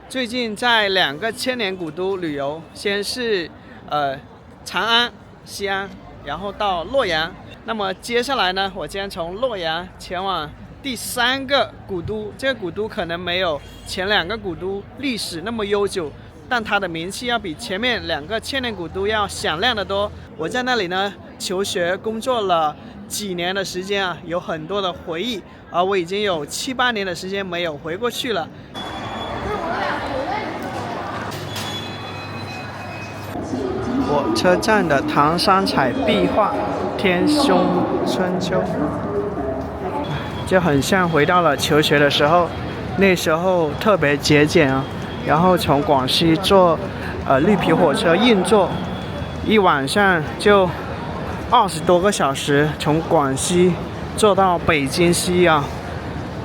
最近在2个千年古都旅游，先是长安、西安，然后到洛阳。那么接下来呢，我将从洛阳前往第3个古都。这个古都可能没有前2个古都历史那么悠久，但它的名气要比前面2个千年古都要响亮得多。我在那里呢求学工作了几年的时间啊，有很多的回忆，而我已经有7、8年的时间没有回过去了。火车站的唐三彩壁画《天凶春秋》，就很像回到了求学的时候，那时候特别节俭啊。然后从广西坐绿皮火车硬座，一晚上就20多个小时，从广西坐到北京西啊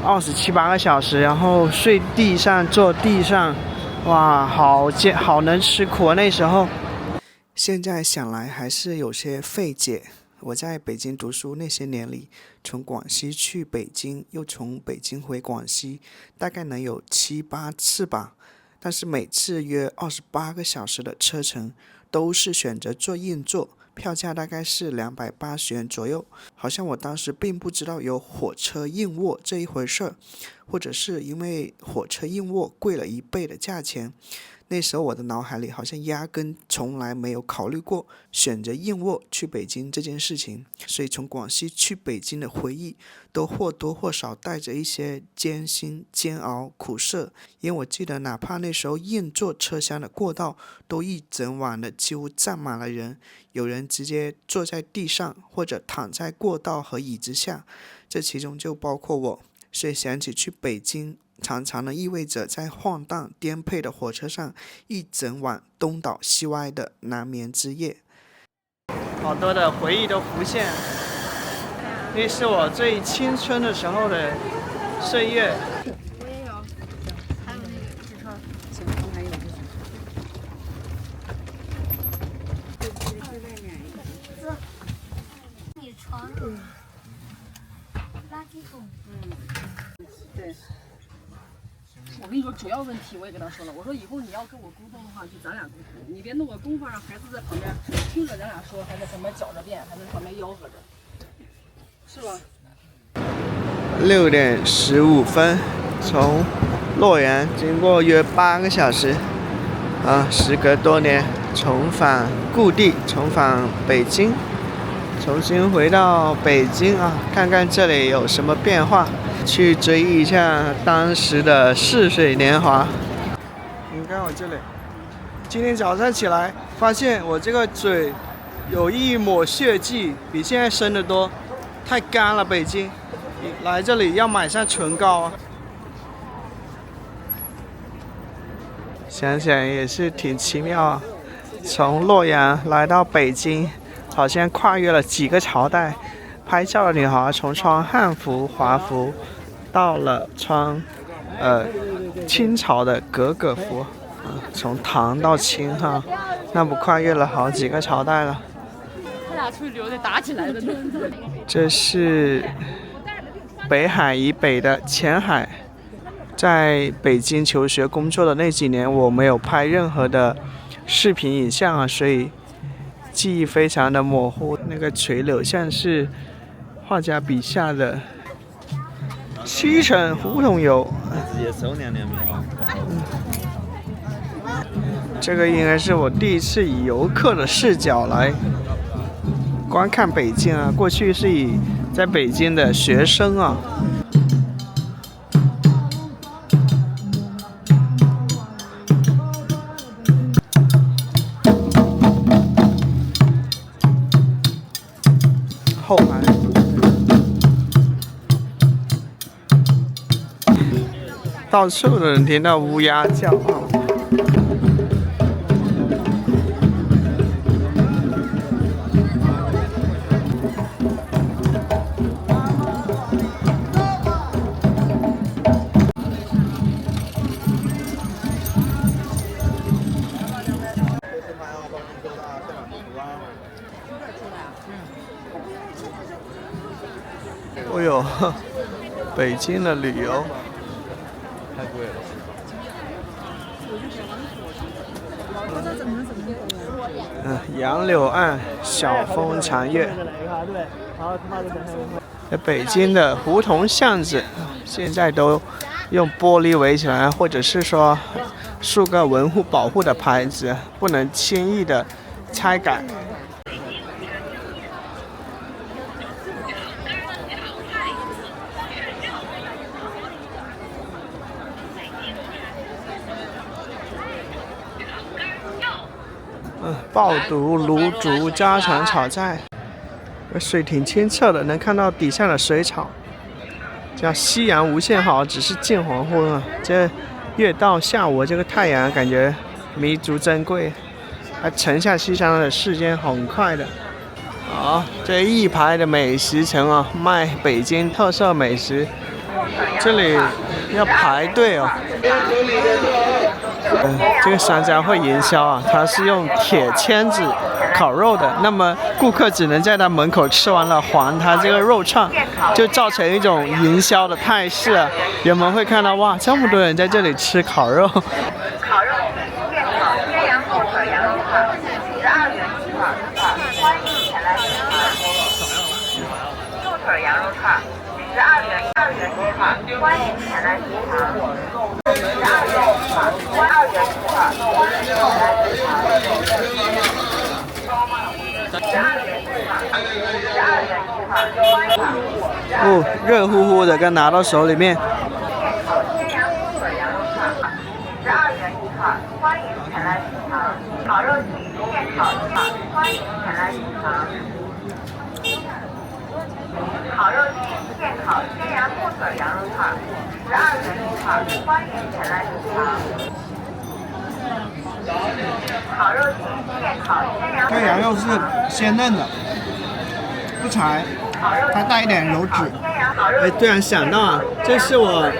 ，27、8个小时，然后睡地上，坐地上，哇，好能吃苦啊那时候。现在想来还是有些费解。我在北京读书那些年里，从广西去北京，又从北京回广西，大概能有7、8次吧。但是每次约28个小时的车程，都是选择坐硬座，票价大概是280元左右。好像我当时并不知道有火车硬卧这一回事儿，或者是因为火车硬卧贵了1倍的价钱。那时候我的脑海里好像压根从来没有考虑过选择硬卧去北京这件事情，所以从广西去北京的回忆都或多或少带着一些艰辛、煎熬、苦涩。因为我记得哪怕那时候硬座车厢的过道都一整晚的几乎站满了人，有人直接坐在地上或者躺在过道和椅子下，这其中就包括我。所以想起去北京常常的意味着在晃荡颠沛的火车上一整晚东倒西歪的难眠之夜。好多的回忆都浮现，那是我最青春的时候的岁月。我也有，还有那个痔疮，行，我还有痔疮。你床，垃圾桶。对。我跟你说，主要问题我也跟他说了，我说以后你要跟我沟通的话，就咱俩沟通，你别弄个功夫让孩子在旁边听着咱俩说，还在旁边搅着辩，还在旁边吆喝着，是吧？6点15分，从洛阳经过约8个小时，时隔多年重返故地，重返北京，重新回到北京啊，看看这里有什么变化。去追忆一下当时的逝水年华。你看我这里，今天早上起来发现我这个嘴有一抹血迹，比现在深得多，太干了。北京来这里要买上唇膏啊。想想也是挺奇妙啊，从洛阳来到北京，好像跨越了几个朝代。拍照的女孩从穿汉服、华服，到了穿清朝的格格服，从唐到清哈，那不跨越了好几个朝代了。他俩出去旅游得打起来的呢。这是北海以北的前海。在北京求学工作的那几年，我没有拍任何的视频影像啊，所以记忆非常的模糊。那个垂柳像是画家笔下的西城胡同游。这个应该是我第一次以游客的视角来观看北京啊，过去是以在北京的学生啊。后排到处的人听到乌鸦叫啊。哦呦，北京的旅游太贵了。杨柳岸小风长月。在北京的胡同巷子，现在都用玻璃围起来，或者是说竖个文物保护的牌子，不能轻易的拆改。爆肚、卤煮、家常炒菜，水挺清澈的，能看到底下的水草。叫夕阳无限好，只是近黄昏啊！这越到下午，这个太阳感觉弥足珍贵，还沉下西山的时间很快的。好，这一排的美食城啊，卖北京特色美食，这里要排队哦。这个商家会营销啊，他是用铁签子烤肉的，那么顾客只能在他门口吃完了还他这个肉串，就造成一种营销的态势啊。人们会看到哇，这么多人在这里吃烤肉。烤肉现烤鲜羊肉腿羊肉串，12元一串，欢迎前来品尝。肉腿羊肉串，12元一串，欢迎前来品尝。哦，热乎乎的，刚拿到手里面。12元一串，欢迎前来品尝。烤肉季现烤一串，欢迎前来品尝。烤肉季现烤鲜羊兔腿羊肉串，12元一串，欢迎前来品尝。烤肉季现烤鲜羊。这羊肉是鲜嫩的，不柴，还带一点油脂。哎，突然想到啊，这是我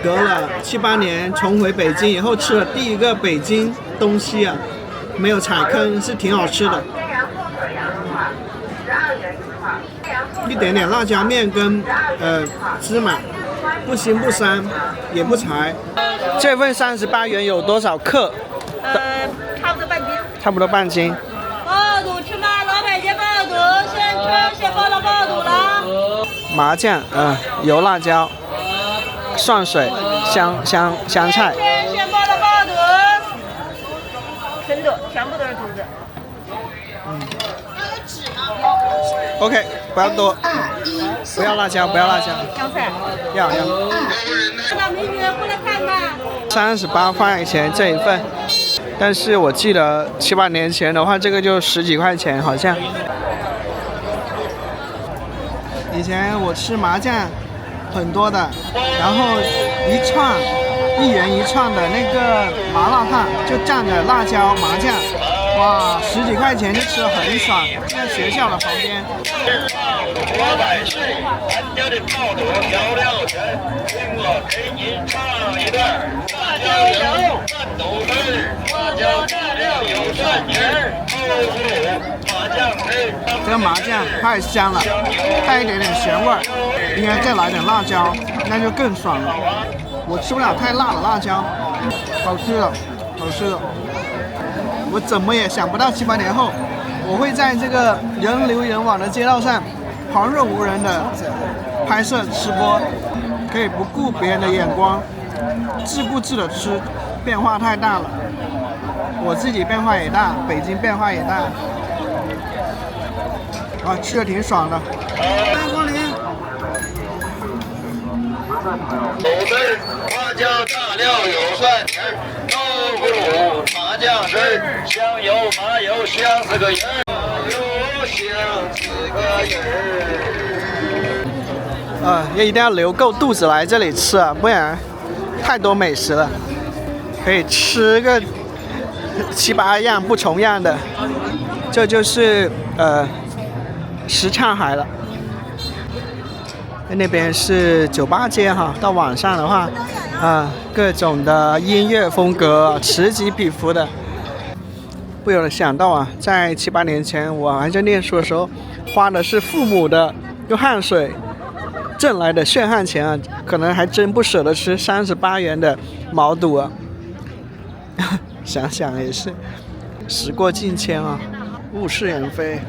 隔了7、8年重回北京以后吃的第一个北京东西啊，没有踩坑，是挺好吃的。一点点辣椒面跟芝麻，不腥不膻，也不柴。这份38元有多少克？差不多半斤。差不多半斤。爆肚吃吗？老板先爆肚，先吃先爆了爆肚了。麻酱，油辣椒，蒜水，香菜。先爆了爆肚。真的，全部都是肚子。OK， 不要多，不要辣椒，不要辣椒。香菜。要。大美女过来看看。38块钱这一份，但是我记得7、8年前的话，这个就10几块钱好像。以前我吃麻酱很多的，然后一串1元1串的那个麻辣烫就蘸着辣椒麻酱，哇，10几块钱就吃得很爽。在学校的旁边。500岁，咱家的爆肚调料全，听我给您唱一段。辣椒油、拌肚丝、花椒蘸料有蒜泥、豆腐、麻酱汁。这个麻酱太香了，带一点点咸味儿，应该再来点辣椒，那就更爽了。我吃不了太辣的辣椒，好吃的，好吃的。我怎么也想不到7、8年后，我会在这个人流人往的街道上，旁若无人的拍摄吃播，可以不顾别人的眼光，自顾自的吃，变化太大了。我自己变化也大，北京变化也大。啊，吃的挺爽的。欢迎光临。豆丝、花椒蘸料有蒜泥、豆腐乳、麻酱汁、香油、麻油香4个人，油香4个人。也一定要留够肚子来这里吃啊，不然太多美食了，可以吃个7、8样不重样的。这就是什刹海了。那边是酒吧街哈，到晚上的话，各种的音乐风格此起彼伏的。不由得想到啊，在7、8年前我还在念书的时候，花的是父母的用汗水挣来的血汗钱啊，可能还真不舍得吃38元的毛肚啊。想想也是，时过境迁啊，物是人非。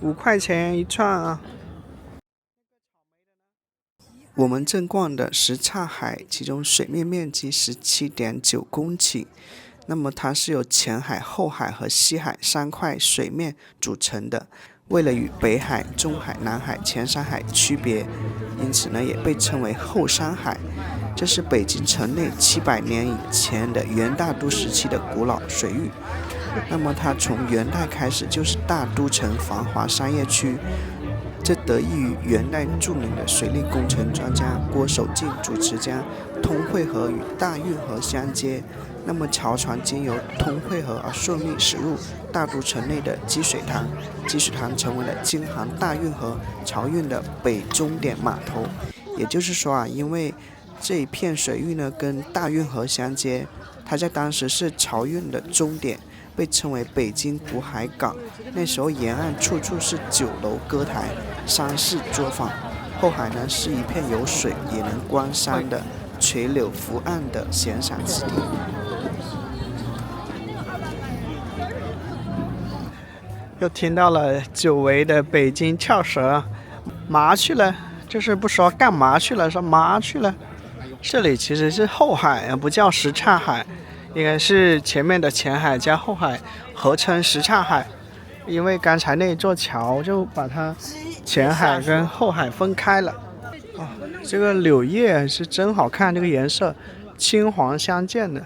5块钱一串啊！我们正逛的什刹海，其中水面面积17.9公顷，那么它是由前海、后海和西海3块水面组成的。为了与北海、中海、南海、前山海区别，因此呢也被称为后山海。这是北京城内700年以前的元大都时期的古老水域。那么它从元代开始就是大都城繁华商业区，这得益于元代著名的水利工程专家郭守敬主持将通惠河与大运河相接，那么桥船经由通惠河而顺利驶入大都城内的积水塘，积水塘成为了京杭大运河漕运的北终点码头。也就是说啊，因为这一片水域呢跟大运河相接，它在当时是漕运的终点，被称为北京古海港。那时候沿岸处处是酒楼歌台、商市作坊。后海呢是一片有水也能观山的垂柳伏岸的闲散之地。又听到了久违的北京翘舌，嘛去了，就是不说干嘛去了，说嘛去了。这里其实是后海，不叫什刹海，应该是前面的前海加后海合称什刹海，因为刚才那座桥就把它前海跟后海分开了。哦，这个柳叶是真好看，这个颜色青黄相间的，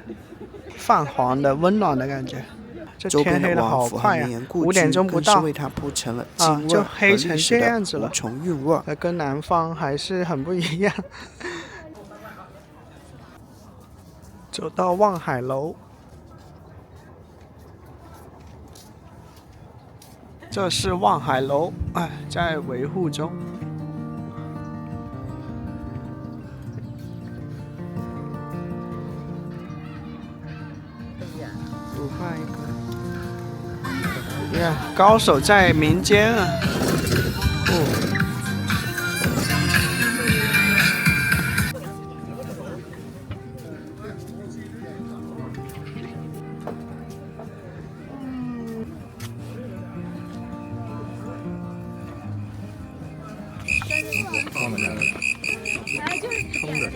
泛黄的温暖的感觉。这天黑的好快呀，5点钟不到啊，就黑成这样子了，跟南方还是很不一样。走到望海楼，这是望海楼，在维护中。5块一个。你看，高手在民间啊！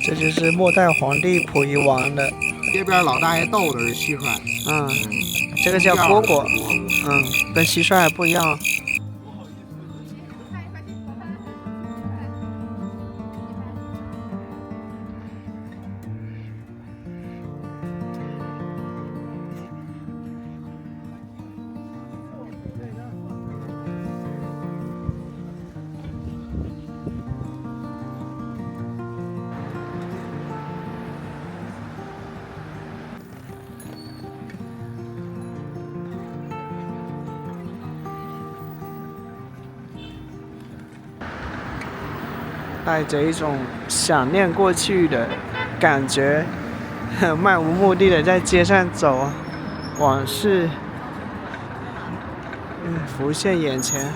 这就是末代皇帝溥仪王的。这边老大爷逗的是蟋蟀，这个叫蝈蝈，跟蟋蟀还不一样。带着一种想念过去的感觉，漫无目的的在街上走啊，往事浮现眼前。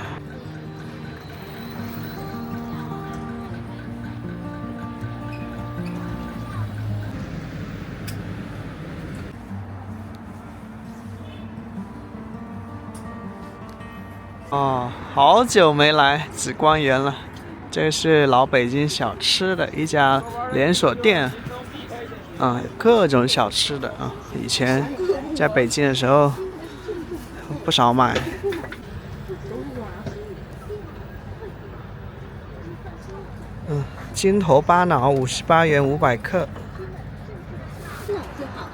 哦，好久没来紫光园了。这是老北京小吃的一家连锁店，有各种小吃的啊。以前在北京的时候不少买。金头巴脑58元500克。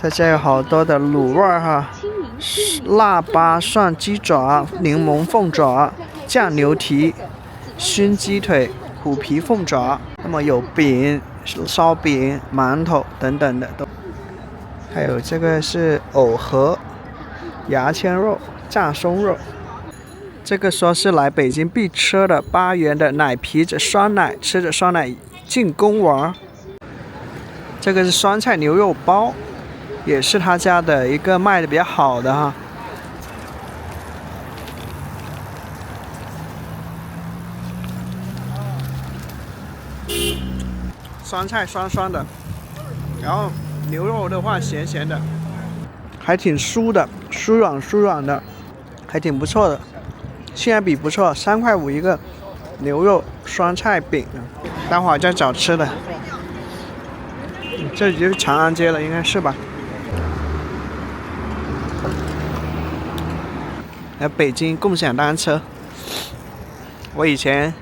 它家有好多的卤味哈，腊八蒜鸡爪、柠檬凤爪、酱牛蹄、熏鸡腿、虎皮凤爪，那么有饼、烧饼、馒头等等的都，还有这个是藕盒、牙签肉、炸松肉。这个说是来北京必吃的8元的奶皮子酸奶，吃着酸奶进宫玩。这个是酸菜牛肉包，也是他家的一个卖的比较好的哈。酸菜酸酸的，然后牛肉的话咸咸的，还挺酥的，酥软的，还挺不错的。性价比不错，3块5一个牛肉酸菜饼。待会儿再找吃的。这里就是长安街了，应该是吧？北京共享单车，我以前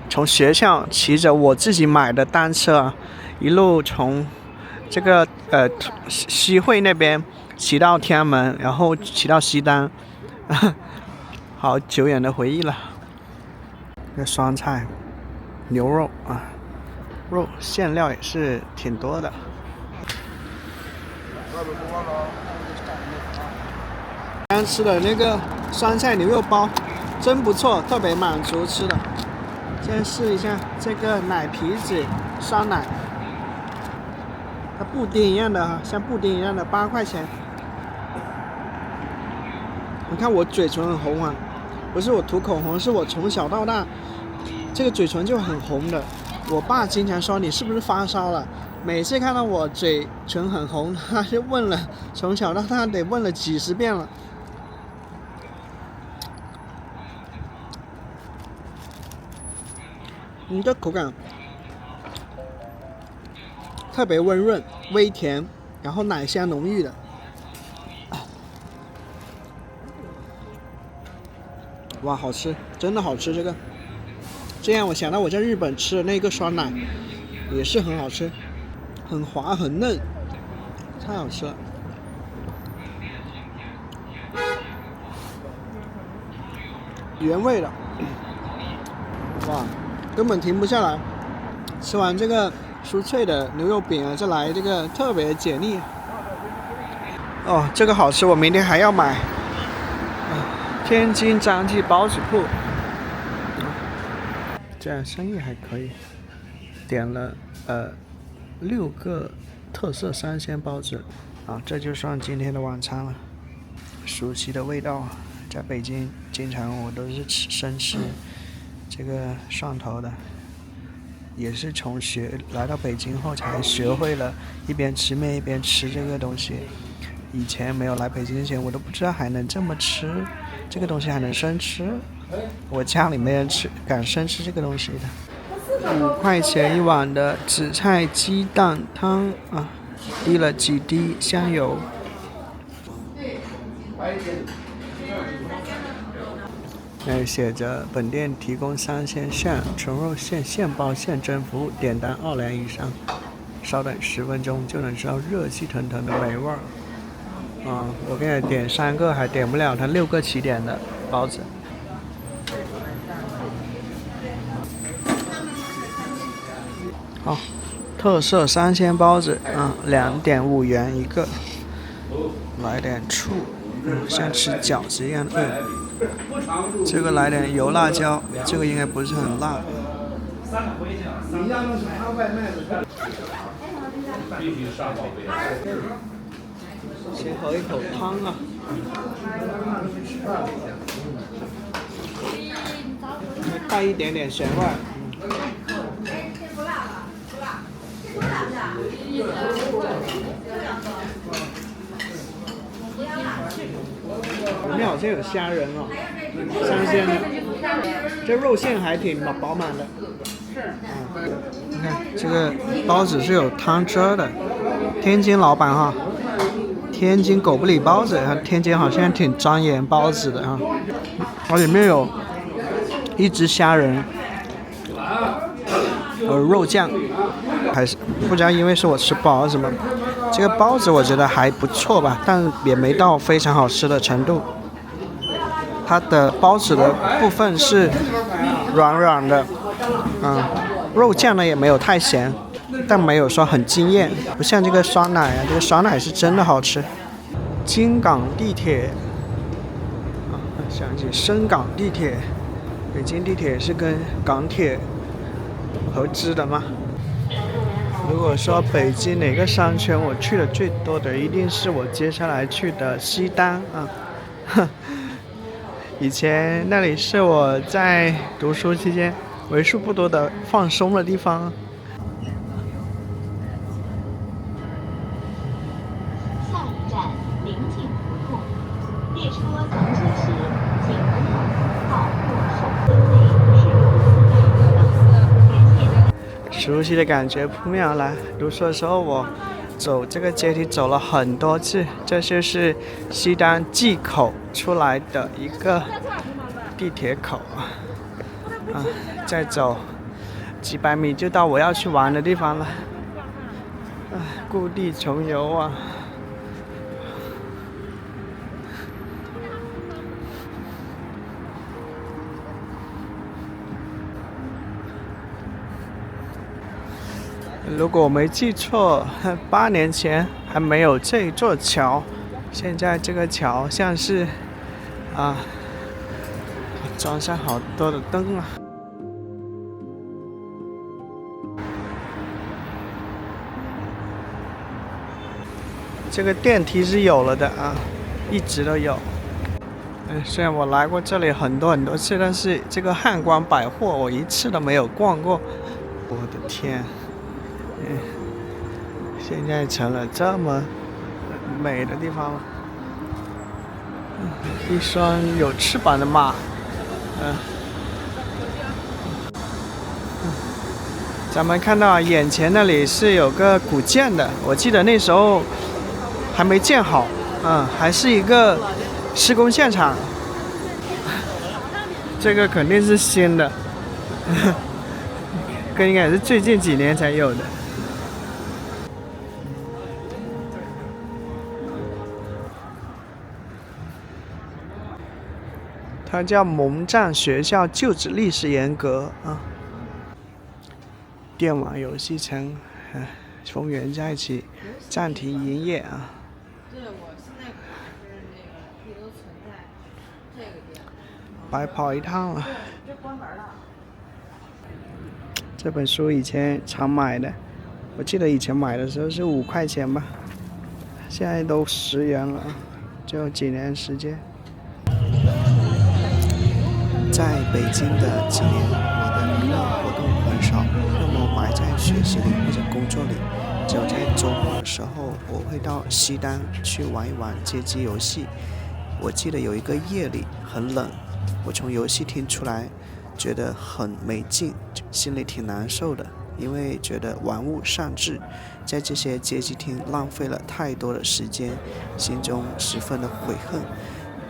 从学校骑着我自己买的单车啊，一路从这个西汇那边骑到天安门，然后骑到西单，好久远的回忆了。这酸菜牛肉啊，肉馅料也是挺多的。刚吃的那个酸菜牛肉包真不错，特别满足吃的。先试一下这个奶皮子酸奶，它布丁一样的哈，像布丁一样的8块钱。你看我嘴唇很红啊，不是我涂口红，是我从小到大这个嘴唇就很红的。我爸经常说你是不是发烧了，每次看到我嘴唇很红，他就问了，从小到大得问了几10遍了。这口感特别温润、微甜，然后奶香浓郁的。哇，好吃，真的好吃！这样我想到我在日本吃的那个酸奶，也是很好吃，很滑很嫩，太好吃了。原味的，哇，根本停不下来。吃完这个酥脆的牛肉饼啊，再来这个特别解腻。哦，这个好吃，我明天还要买。天津张记包子铺，这样生意还可以。点了6个特色3鲜包子啊，这就算今天的晚餐了。熟悉的味道，在北京经常我都是生吃这个蒜头的，也是从来到北京后才学会了一边吃面一边吃这个东西。以前没有来北京之前，我都不知道还能这么吃，这个东西还能生吃。我家里没人敢生吃这个东西的。5块钱一碗的紫菜鸡蛋汤啊，滴了几滴香油。那里写着本店提供3鲜馅、纯肉馅、现包现蒸服务，点单2两以上，稍等10分钟就能吃到热气腾腾的美味儿。我给你点3个还点不了他6个起点的包子。好，特色3鲜包子2.5元一个，来点醋，像吃饺子一样的。这个来点油辣椒，这个应该不是很辣。先喝一口汤啊！带一点点咸味。里面好像有虾仁哦，3鲜的，这肉馅还挺饱满的。你看这个包子是有汤汁的，天津老板哈。天津狗不理包子，天津好像挺钻研包子的哈。它里面有一只虾仁，肉酱，还是不知道因为是我吃不饱什么。这个包子我觉得还不错吧，但也没到非常好吃的程度。它的包子的部分是软软的，肉酱呢也没有太咸。但没有说很惊艳，不像这个酸奶啊，这个酸奶是真的好吃。京港地铁想起深港地铁，北京地铁是跟港铁合资的吗？如果说北京哪个商圈我去的最多的，一定是我接下来去的西单啊。以前那里是我在读书期间为数不多的放松的地方。下一站临近胡同，列车行车时请不要靠或手机内使用四倍速档。感谢。熟悉的感觉扑面而来。读书的时候，我走这个阶梯走了很多次，这就是西单 G 口出来的一个地铁口啊，再走几百米就到我要去玩的地方了。故地重游啊！如果我没记错，8年前还没有这座桥，现在这个桥像是装上好多的灯啊。这个电梯是有了的啊，一直都有。虽然我来过这里很多次，但是这个汉光百货我一次都没有逛过。我的天！现在成了这么美的地方了。一双有翅膀的马。咱们看到眼前那里是有个古建的，我记得那时候还没建好，还是一个施工现场。这个肯定是新的，这应该是最近几年才有的。它叫蒙藏学校旧址历史沿革啊。电玩游戏城，风云在一起暂停营业啊。对，我现在卡是那个一直都存在这个店。白跑一趟了。这关门了。这本书以前常买的，我记得以前买的时候是5块钱吧，现在都10元了，就几年时间。在北京的几年，我的娱乐活动很少，要么埋在学习里或者工作里。只有在周末的时候，我会到西单去玩一玩街机游戏。我记得有一个夜里很冷，我从游戏厅出来，觉得很没劲，心里挺难受的，因为觉得玩物丧志，在这些街机厅浪费了太多的时间，心中十分的悔恨。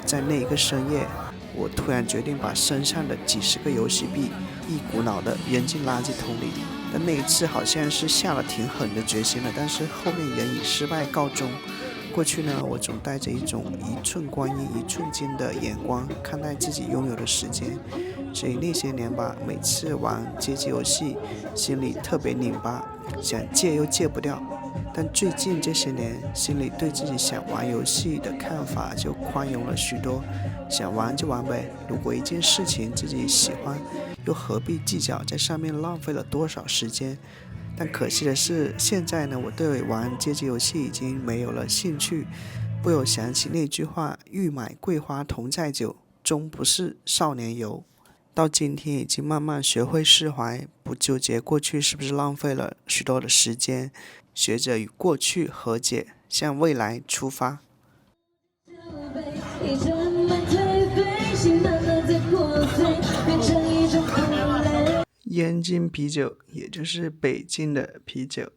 在那一个深夜，我突然决定把身上的几十个游戏币一股脑的扔进垃圾桶里。但那一次好像是下了挺狠的决心了，但是后面仍以失败告终。过去呢，我总带着一种一寸光阴一寸金的眼光看待自己拥有的时间，所以那些年吧，每次玩街机游戏心里特别拧巴，想戒又戒不掉。但最近这些年，心里对自己想玩游戏的看法就宽容了许多，想玩就玩呗，如果一件事情自己喜欢，又何必计较在上面浪费了多少时间。但可惜的是，现在呢，我对玩街机游戏已经没有了兴趣，不由想起那句话，欲买桂花同载酒，终不是少年游。到今天已经慢慢学会释怀，不纠结过去是不是浪费了许多的时间，学着与过去和解，向未来出发。燕京啤酒，也就是北京的啤酒。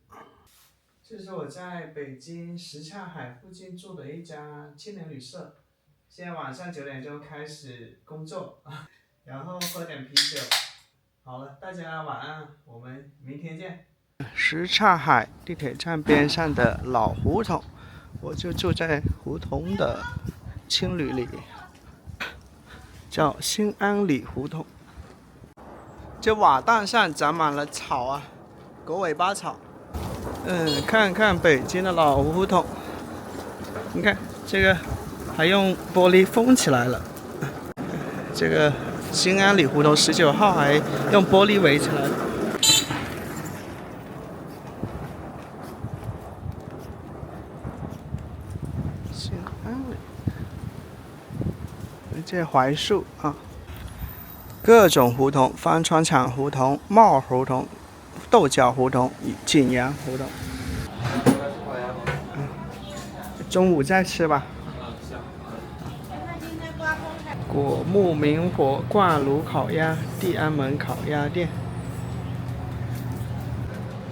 这是我在北京什刹海附近住的一家青年旅社，现在晚上9点钟开始工作，然后喝点啤酒。好了，大家晚安，我们明天见。什刹海地铁站边上的老胡同，我就住在胡同的青旅里，叫新安里胡同。这瓦当上长满了草啊，狗尾巴草。看看北京的老胡同，你看这个还用玻璃封起来了。这个新安里胡同19号还用玻璃围起来了。兴安里。这槐树啊，各种胡同：方窗场胡同、帽胡同、豆角胡同、景阳胡同。中午再吃吧。果木明火挂炉烤鸭，地安门烤鸭店。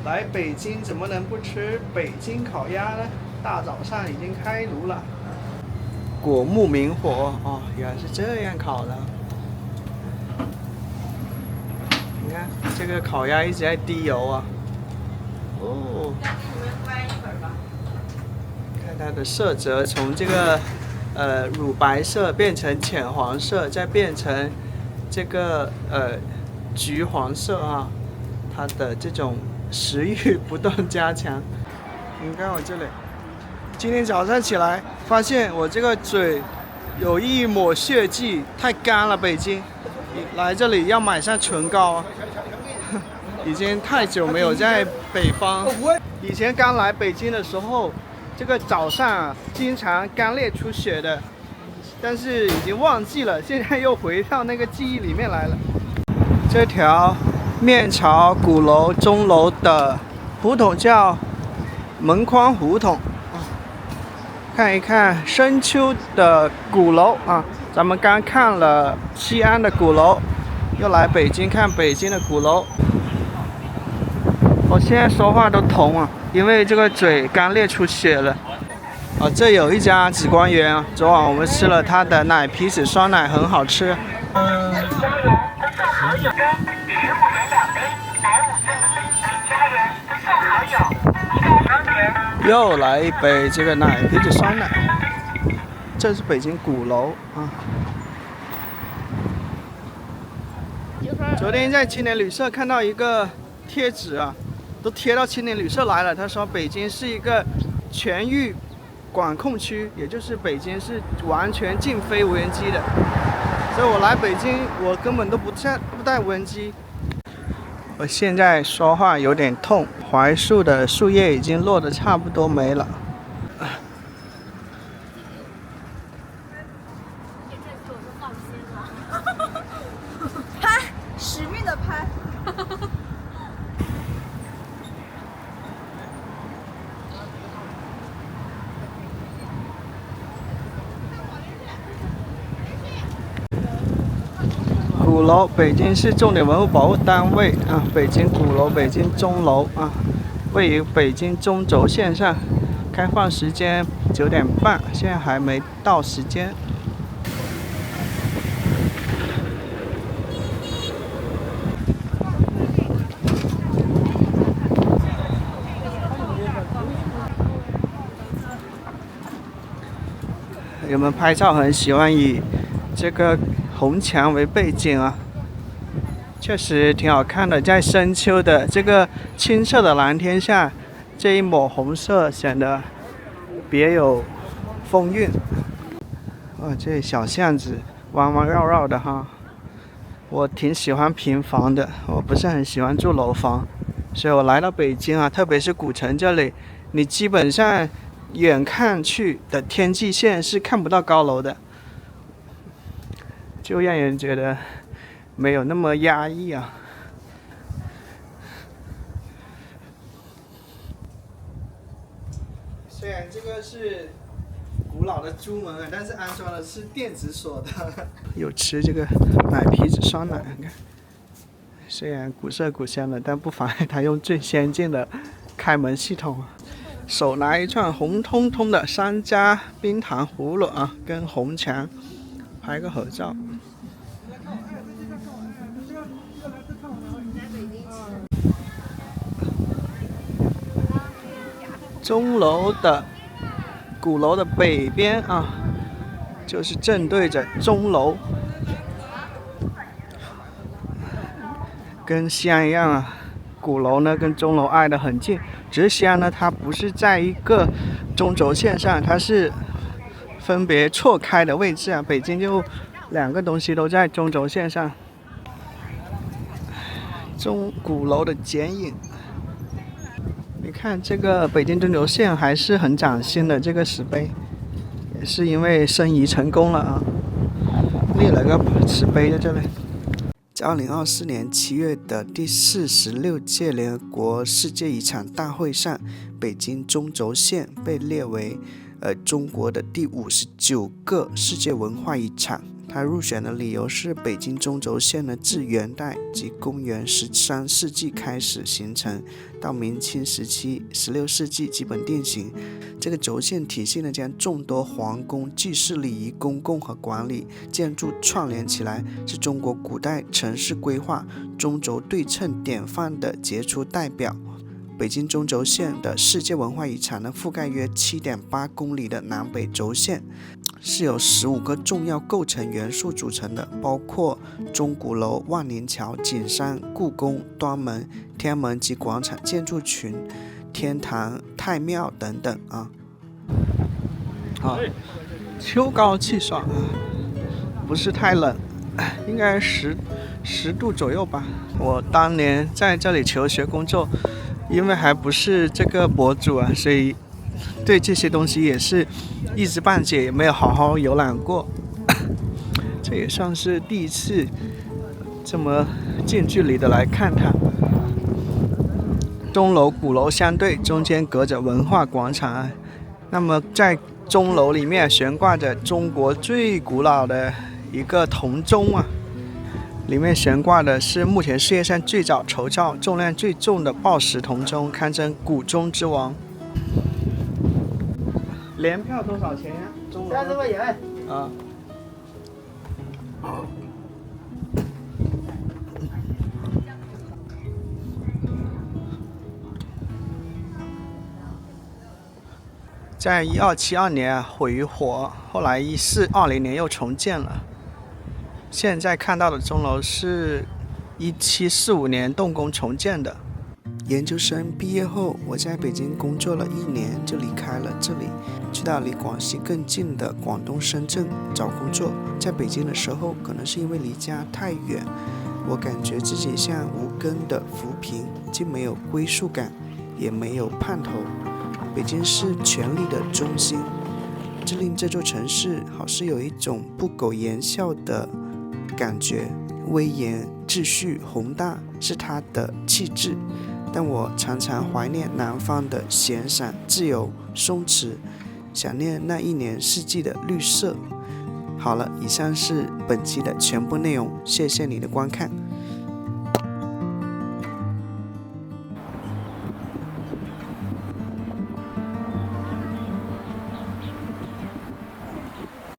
来北京怎么能不吃北京烤鸭呢？大早上已经开炉了。果木明火哦，原来是这样烤的。你看这个烤鸭一直在滴油啊。哦。看它的色泽从这个乳白色变成浅黄色，再变成这个橘黄色啊，它的这种食欲不断加强。你看我这里，今天早上起来发现我这个嘴有一抹血迹，太干了。北京来这里要买上唇膏啊，已经太久没有在北方。以前刚来北京的时候，这个早上啊，经常干裂出血的，但是已经忘记了，现在又回到那个记忆里面来了。这条面朝鼓楼钟楼的胡同叫门框胡同，看一看深秋的鼓楼啊。咱们刚看了西安的鼓楼，又来北京看北京的鼓楼。我现在说话都痛啊，因为这个嘴干裂出血了。这有一家紫光园啊，昨晚我们吃了它的奶皮子酸奶，很好吃。又来一杯这个奶皮子酸奶。这是北京鼓楼啊。昨天在青年旅社看到一个贴纸啊，都贴到青年旅社来了。他说北京是一个全域管控区，也就是北京是完全禁飞无人机的。所以我来北京，我根本都不带无人机。我现在说话有点痛，槐树的树叶已经落得差不多没了。拍，使命的拍。鼓楼，北京市重点文物保护单位啊，北京鼓楼、北京钟楼啊，位于北京中轴线上，开放时间9点半，现在还没到时间。人们拍照很喜欢以这个红墙为背景啊，确实挺好看的。在深秋的这个清澈的蓝天下，这一抹红色显得别有风韵。这小巷子弯弯绕绕的哈，我挺喜欢平房的，我不是很喜欢住楼房，所以我来到北京啊，特别是古城这里，你基本上远看去的天际线是看不到高楼的。就让人觉得没有那么压抑啊。虽然这个是古老的朱门啊，但是安装的是电子锁的。有吃这个奶皮子酸奶，你看，虽然古色古香的，但不妨碍它用最先进的开门系统。手拿一串红彤彤的3家冰糖葫芦啊，跟红墙拍个合照。钟楼的鼓楼的北边啊，就是正对着钟楼，跟西安一样啊。鼓楼呢跟钟楼挨得很近，只是西安呢它不是在一个中轴线上，它是分别错开的位置啊。北京就2个东西都在中轴线上。鼓楼的剪影，你看这个北京中轴线还是很崭新的这个石碑，也是因为申遗成功了啊，立了个石碑在这里。在2024年7月的第46届联合国世界遗产大会上，北京中轴线被列为中国的第59个世界文化遗产。它入选的理由是北京中轴线呢，自元代及公元13世纪开始形成，到明清时期16世纪基本定型。这个轴线体系呢，将众多皇宫、祭祀礼仪、公共和管理建筑串联起来，是中国古代城市规划中轴对称典范的杰出代表。北京中轴线的世界文化遗产呢，覆盖约 7.8 公里的南北轴线，是由15个重要构成元素组成的，包括钟鼓楼、万灵桥、景山、故宫、端门、天安门及广场建筑群、天坛、太庙等等啊。好，秋高气爽啊，不是太冷，应该10度左右吧。我当年在这里求学工作，因为还不是这个博主啊，所以对这些东西也是一知半解，也没有好好游览过。这也算是第一次这么近距离的来看它。钟楼、鼓楼相对，中间隔着文化广场。那么在钟楼里面悬挂着中国最古老的一个铜钟啊。里面悬挂的是目前世界上最早筹造、重量最重的抱石铜钟，堪称古钟之王。联票多少钱呀？30块钱。啊。在1272年毁于火，后来1420年又重建了。现在看到的钟楼是1745年动工重建的。研究生毕业后，我在北京工作了1年，就离开了这里，去到离广西更近的广东深圳找工作。在北京的时候，可能是因为离家太远，我感觉自己像无根的浮萍，既没有归属感，也没有盼头。北京是权力的中心，这令这座城市好似有一种不苟言笑的感觉，威严、秩序、宏大是它的气质，但我常常怀念南方的闲散、自由、松弛，想念那一年四季的绿色。好了，以上是本期的全部内容，谢谢你的观看。